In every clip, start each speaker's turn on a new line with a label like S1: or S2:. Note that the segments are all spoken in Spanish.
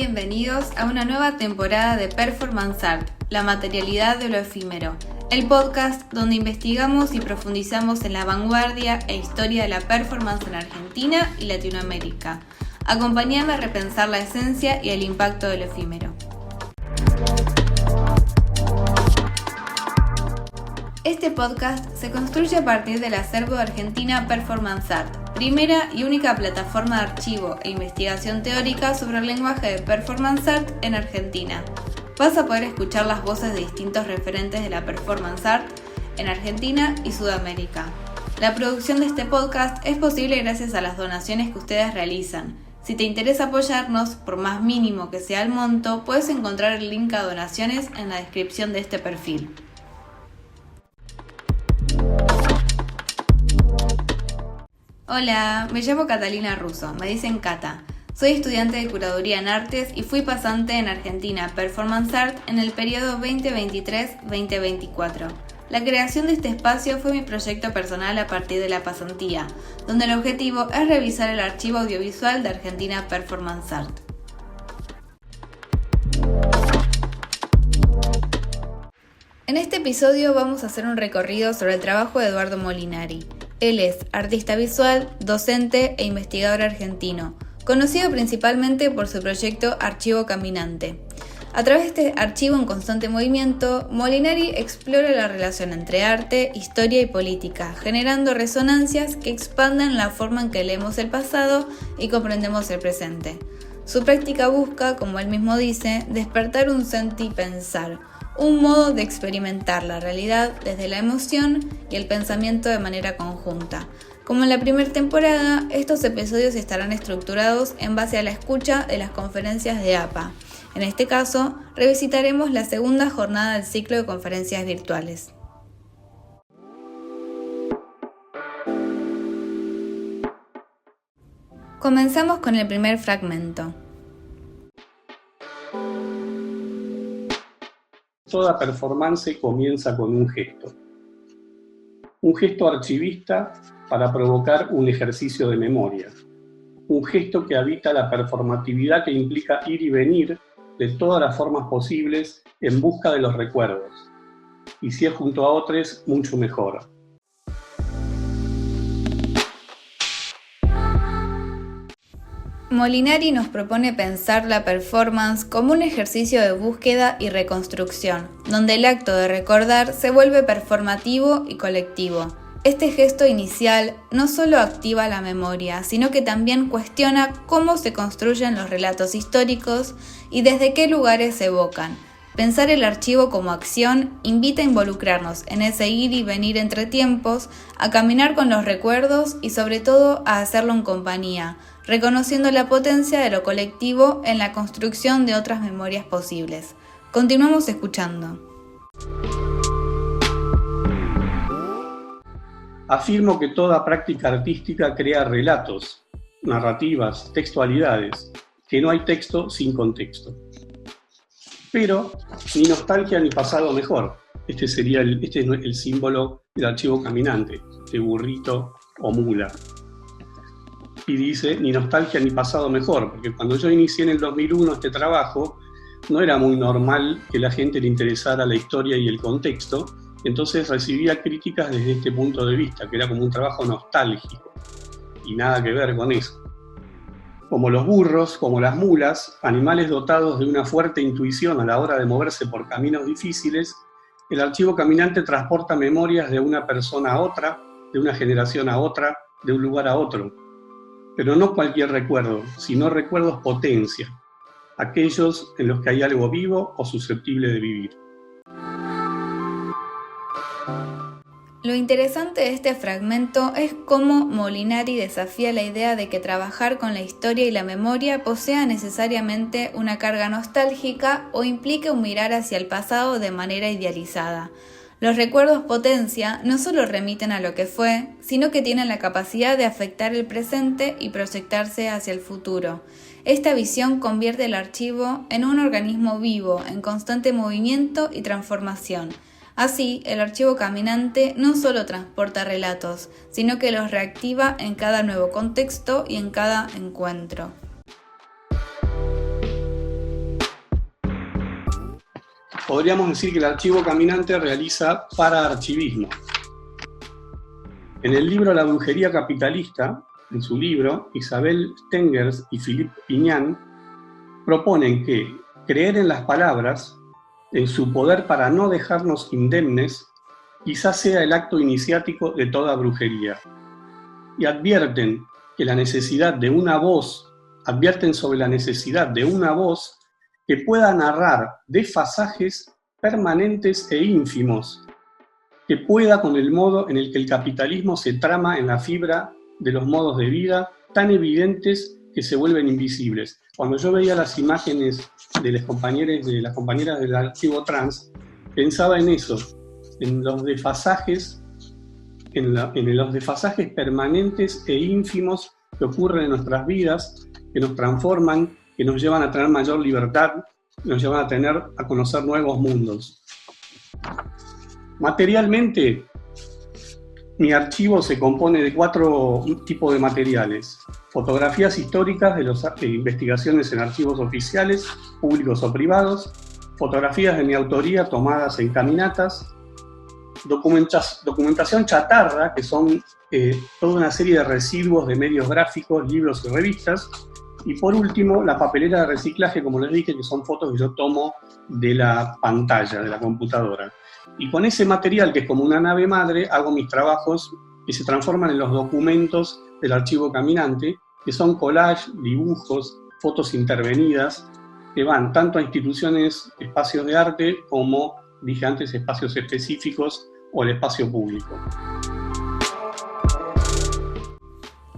S1: bienvenidos a una nueva temporada de Performance Art, la materialidad de lo efímero, el podcast donde investigamos y profundizamos en la vanguardia e historia de la performance en Argentina y Latinoamérica. Acompáñame a repensar la esencia y el impacto de lo efímero. Este podcast se construye a partir del acervo de Argentina Performance Art, primera y única plataforma de archivo e investigación teórica sobre el lenguaje de Performance Art en Argentina. Vas a poder escuchar las voces de distintos referentes de la Performance Art en Argentina y Sudamérica. La producción de este podcast es posible gracias a las donaciones que ustedes realizan. Si te interesa apoyarnos, por más mínimo que sea el monto, puedes encontrar el link a donaciones en la descripción de este perfil. Hola, me llamo Catalina Russo, me dicen Cata. Soy estudiante de Curaduría en Artes y fui pasante en Argentina Performance Art en el periodo 2023-2024. La creación de este espacio fue mi proyecto personal a partir de la pasantía, donde el objetivo es revisar el archivo audiovisual de Argentina Performance Art. En este episodio vamos a hacer un recorrido sobre el trabajo de Eduardo Molinari. Él es artista visual, docente e investigador argentino, conocido principalmente por su proyecto Archivo Caminante. A través de este archivo en constante movimiento, Molinari explora la relación entre arte, historia y política, generando resonancias que expanden la forma en que leemos el pasado y comprendemos el presente. Su práctica busca, como él mismo dice, despertar un sentipensar, un modo de experimentar la realidad desde la emoción y el pensamiento de manera conjunta. Como en la primera temporada, estos episodios estarán estructurados en base a la escucha de las conferencias de APA. En este caso, revisitaremos la segunda jornada del ciclo de conferencias virtuales. Comenzamos con el primer fragmento.
S2: Toda performance comienza con un gesto archivista para provocar un ejercicio de memoria, un gesto que habita la performatividad que implica ir y venir de todas las formas posibles en busca de los recuerdos, y si es junto a otros, mucho mejor.
S1: Molinari nos propone pensar la performance como un ejercicio de búsqueda y reconstrucción, donde el acto de recordar se vuelve performativo y colectivo. Este gesto inicial no solo activa la memoria, sino que también cuestiona cómo se construyen los relatos históricos y desde qué lugares se evocan. Pensar el archivo como acción invita a involucrarnos en ese ir y venir entre tiempos, a caminar con los recuerdos y sobre todo a hacerlo en compañía, reconociendo la potencia de lo colectivo en la construcción de otras memorias posibles. Continuamos escuchando.
S2: Afirmo que toda práctica artística crea relatos, narrativas, textualidades, que no hay texto sin contexto. Pero ni nostalgia ni pasado mejor. Este es el símbolo del archivo caminante, de burrito o mula. Y dice, ni nostalgia ni pasado mejor, porque cuando yo inicié en el 2001 este trabajo, no era muy normal que la gente le interesara la historia y el contexto, entonces recibía críticas desde este punto de vista, que era como un trabajo nostálgico, y nada que ver con eso. Como los burros, como las mulas, animales dotados de una fuerte intuición a la hora de moverse por caminos difíciles, el archivo caminante transporta memorias de una persona a otra, de una generación a otra, de un lugar a otro. Pero no cualquier recuerdo, sino recuerdos potencia, aquellos en los que hay algo vivo o susceptible de vivir.
S1: Lo interesante de este fragmento es cómo Molinari desafía la idea de que trabajar con la historia y la memoria posea necesariamente una carga nostálgica o implique un mirar hacia el pasado de manera idealizada. Los recuerdos potencia no solo remiten a lo que fue, sino que tienen la capacidad de afectar el presente y proyectarse hacia el futuro. Esta visión convierte el archivo en un organismo vivo, en constante movimiento y transformación. Así, el archivo caminante no solo transporta relatos, sino que los reactiva en cada nuevo contexto y en cada encuentro.
S2: podríamos decir que el archivo caminante realiza paraarchivismo. En el libro La brujería capitalista, en su libro, Isabel Stengers y Philippe Pignan proponen que creer en las palabras, en su poder para no dejarnos indemnes, quizás sea el acto iniciático de toda brujería. Y advierten sobre la necesidad de una voz que pueda narrar desfasajes permanentes e ínfimos, que pueda con el modo en el que el capitalismo se trama en la fibra de los modos de vida tan evidentes que se vuelven invisibles. Cuando yo veía las imágenes de las compañeras del archivo trans, pensaba en eso, en los desfasajes, en los desfasajes permanentes e ínfimos que ocurren en nuestras vidas, que nos transforman, que nos llevan a tener mayor libertad, que nos llevan a conocer nuevos mundos. Materialmente, mi archivo se compone de 4 tipos de materiales: fotografías históricas de investigaciones en archivos oficiales, públicos o privados, fotografías de mi autoría tomadas en caminatas, documentación chatarra, que son toda una serie de residuos de medios gráficos, libros y revistas, y por último, la papelera de reciclaje, como les dije, que son fotos que yo tomo de la pantalla, de la computadora. Y con ese material, que es como una nave madre, hago mis trabajos que se transforman en los documentos del archivo caminante, que son collage, dibujos, fotos intervenidas, que van tanto a instituciones, espacios de arte, como, dije antes, espacios específicos o el espacio público.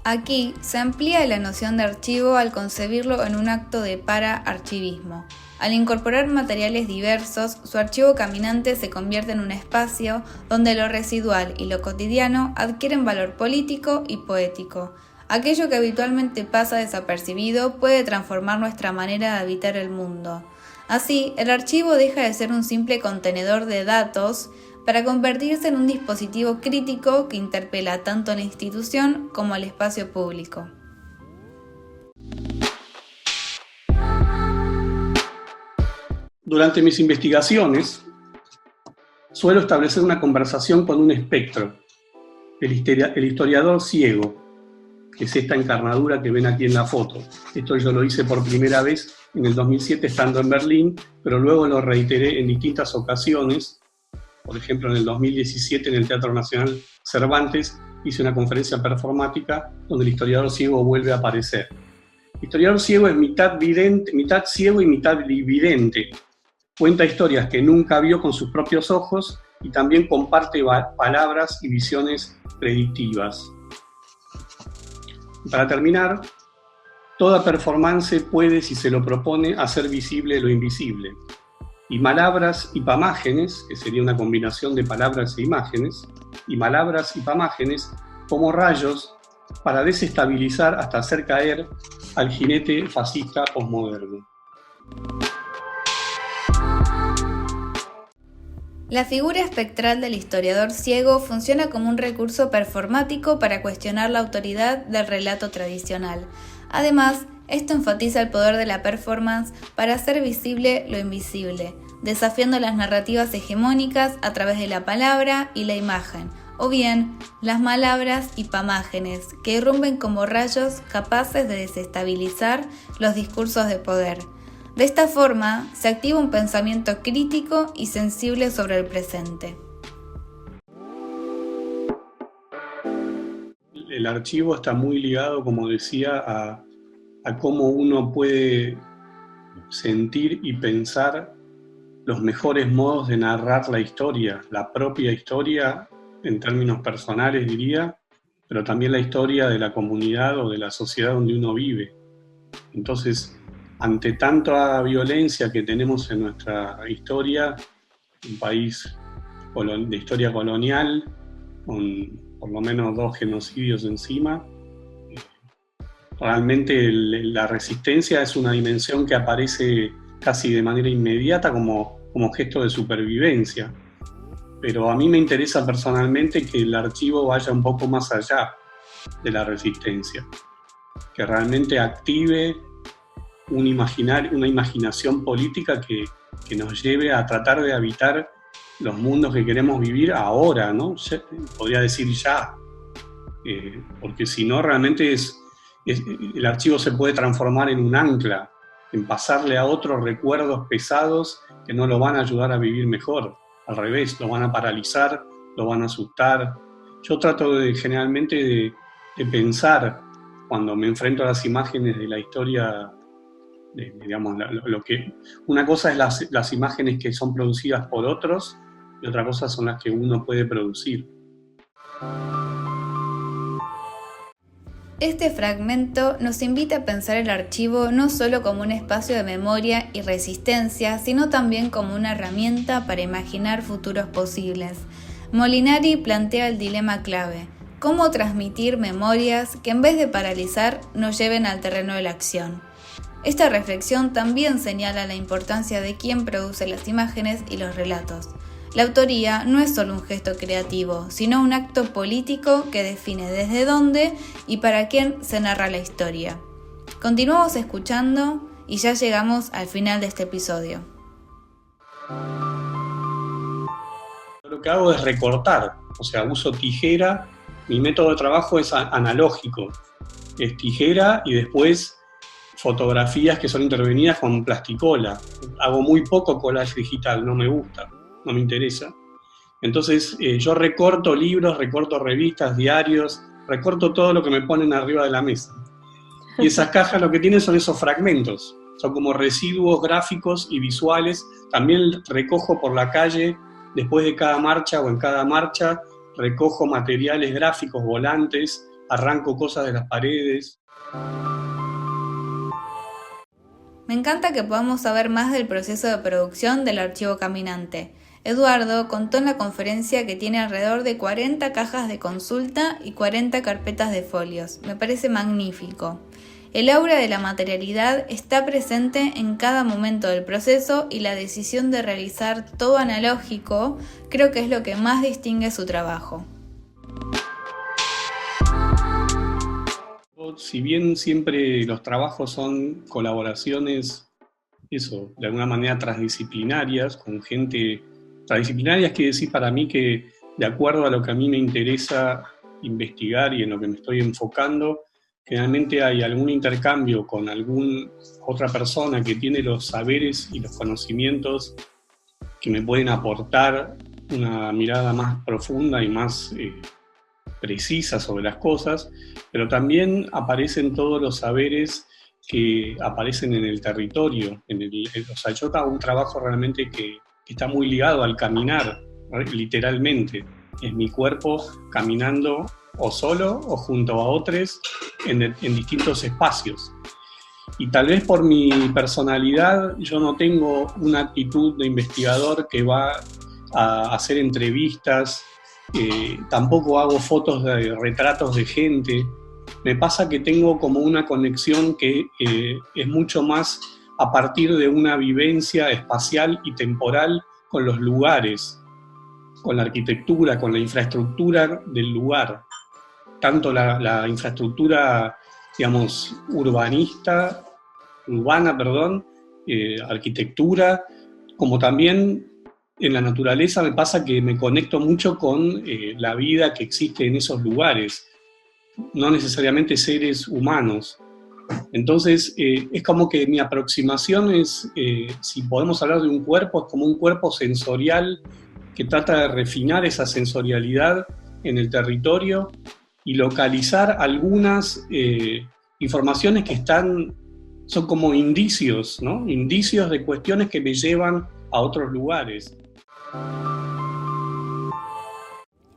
S1: Aquí se amplía la noción de archivo al concebirlo en un acto de paraarchivismo. Al incorporar materiales diversos, su archivo caminante se convierte en un espacio donde lo residual y lo cotidiano adquieren valor político y poético. Aquello que habitualmente pasa desapercibido puede transformar nuestra manera de habitar el mundo. Así, el archivo deja de ser un simple contenedor de datos para convertirse en un dispositivo crítico que interpela tanto a la institución como al espacio público.
S2: Durante mis investigaciones, suelo establecer una conversación con un espectro, el historiador ciego, que es esta encarnadura que ven aquí en la foto. Esto yo lo hice por primera vez en el 2007 estando en Berlín, pero luego lo reiteré en distintas ocasiones. Por ejemplo, en el 2017 en el Teatro Nacional Cervantes hice una conferencia performática donde el historiador ciego vuelve a aparecer. El historiador ciego es mitad ciego y mitad vidente. Cuenta historias que nunca vio con sus propios ojos y también comparte palabras y visiones predictivas. Para terminar, toda performance puede, si se lo propone, hacer visible lo invisible. Y malabras y pamágenes, que sería una combinación de palabras e imágenes, y malabras y pamágenes como rayos para desestabilizar hasta hacer caer al jinete fascista posmoderno.
S1: La figura espectral del historiador ciego funciona como un recurso performático para cuestionar la autoridad del relato tradicional. Además, esto enfatiza el poder de la performance para hacer visible lo invisible, desafiando las narrativas hegemónicas a través de la palabra y la imagen, o bien las malabras y pamágenes, que irrumpen como rayos capaces de desestabilizar los discursos de poder. De esta forma, se activa un pensamiento crítico y sensible sobre el presente.
S2: El archivo está muy ligado, como decía, a cómo uno puede sentir y pensar los mejores modos de narrar la historia, la propia historia en términos personales diría, pero también la historia de la comunidad o de la sociedad donde uno vive. Entonces, ante tanta violencia que tenemos en nuestra historia, un país de historia colonial, con por lo menos 2 genocidios encima, realmente la resistencia es una dimensión que aparece casi de manera inmediata como gesto de supervivencia. Pero a mí me interesa personalmente que el archivo vaya un poco más allá de la resistencia, que realmente active una imaginación política que que nos lleve a tratar de habitar los mundos que queremos vivir ahora, ¿no? Podría decir ya, porque si no realmente el archivo se puede transformar en un ancla, en pasarle a otros recuerdos pesados que no lo van a ayudar a vivir mejor. Al revés, lo van a paralizar, lo van a asustar. Yo trato generalmente de pensar, cuando me enfrento a las imágenes de la historia, digamos, una cosa es las imágenes que son producidas por otros y otra cosa son las que uno puede producir.
S1: Este fragmento nos invita a pensar el archivo no solo como un espacio de memoria y resistencia, sino también como una herramienta para imaginar futuros posibles. Molinari plantea el dilema clave: ¿cómo transmitir memorias que en vez de paralizar nos lleven al terreno de la acción? Esta reflexión también señala la importancia de quién produce las imágenes y los relatos. La autoría no es solo un gesto creativo, sino un acto político que define desde dónde y para quién se narra la historia. Continuamos escuchando y ya llegamos al final de este episodio.
S2: Lo que hago es recortar, o sea, uso tijera. Mi método de trabajo es analógico, es tijera y después fotografías que son intervenidas con plasticola. Hago muy poco collage digital, no me gusta, no me interesa. Entonces yo recorto libros, recorto revistas, diarios, recorto todo lo que me ponen arriba de la mesa. Y esas cajas lo que tienen son esos fragmentos, son como residuos gráficos y visuales. También recojo por la calle, después de cada marcha o en cada marcha, recojo materiales gráficos, volantes, arranco cosas de las paredes.
S1: Me encanta que podamos saber más del proceso de producción del archivo caminante. Eduardo contó en la conferencia que tiene alrededor de 40 cajas de consulta y 40 carpetas de folios. Me parece magnífico. El aura de la materialidad está presente en cada momento del proceso y la decisión de realizar todo analógico creo que es lo que más distingue su trabajo.
S2: Si bien siempre los trabajos son colaboraciones, de alguna manera transdisciplinarias, con gente transdisciplinarias, quiere decir para mí que de acuerdo a lo que a mí me interesa investigar y en lo que me estoy enfocando, generalmente hay algún intercambio con alguna otra persona que tiene los saberes y los conocimientos que me pueden aportar una mirada más profunda y más precisa sobre las cosas, pero también aparecen todos los saberes que aparecen en el territorio. O sea, yo hago un trabajo realmente que está muy ligado al caminar, literalmente. Es mi cuerpo caminando o solo o junto a otros en distintos espacios. Y tal vez por mi personalidad yo no tengo una actitud de investigador que va a hacer entrevistas, tampoco hago fotos de retratos de gente. Me pasa que tengo como una conexión que es mucho más a partir de una vivencia espacial y temporal con los lugares, con la arquitectura, con la infraestructura del lugar. Tanto la infraestructura, digamos, urbana, arquitectura, como también en la naturaleza. Me pasa que me conecto mucho con la vida que existe en esos lugares, no necesariamente seres humanos. Entonces, es como que mi aproximación es, si podemos hablar de un cuerpo, es como un cuerpo sensorial que trata de refinar esa sensorialidad en el territorio y localizar algunas informaciones que son como indicios, ¿no? Indicios de cuestiones que me llevan a otros lugares.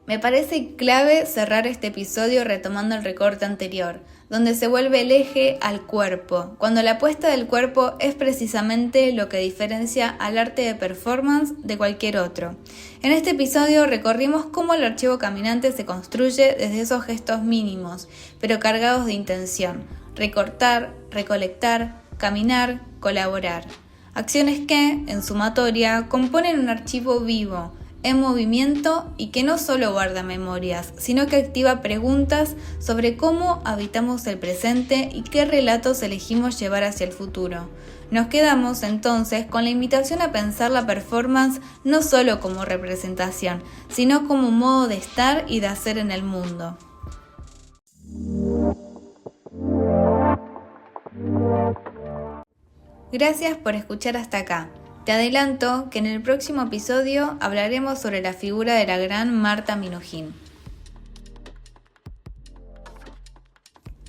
S1: Me parece clave cerrar este episodio retomando el recorte anterior, donde se vuelve el eje al cuerpo, cuando la apuesta del cuerpo es precisamente lo que diferencia al arte de performance de cualquier otro. En este episodio recorrimos cómo el archivo caminante se construye desde esos gestos mínimos, pero cargados de intención: recortar, recolectar, caminar, colaborar. Acciones que, en sumatoria, componen un archivo vivo, en movimiento y que no solo guarda memorias, sino que activa preguntas sobre cómo habitamos el presente y qué relatos elegimos llevar hacia el futuro. Nos quedamos entonces con la invitación a pensar la performance no solo como representación, sino como un modo de estar y de hacer en el mundo. Gracias por escuchar hasta acá. Te adelanto que en el próximo episodio hablaremos sobre la figura de la gran Marta Minujín.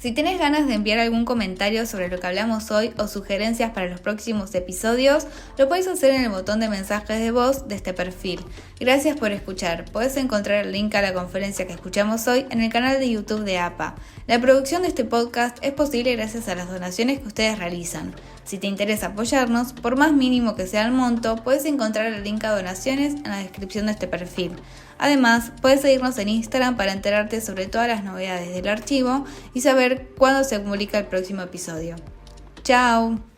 S1: Si tenés ganas de enviar algún comentario sobre lo que hablamos hoy o sugerencias para los próximos episodios, lo podés hacer en el botón de mensajes de voz de este perfil. Gracias por escuchar. Podés encontrar el link a la conferencia que escuchamos hoy en el canal de YouTube de APA. La producción de este podcast es posible gracias a las donaciones que ustedes realizan. Si te interesa apoyarnos, por más mínimo que sea el monto, puedes encontrar el link a donaciones en la descripción de este perfil. Además, puedes seguirnos en Instagram para enterarte sobre todas las novedades del archivo y saber cuándo se publica el próximo episodio. ¡Chao!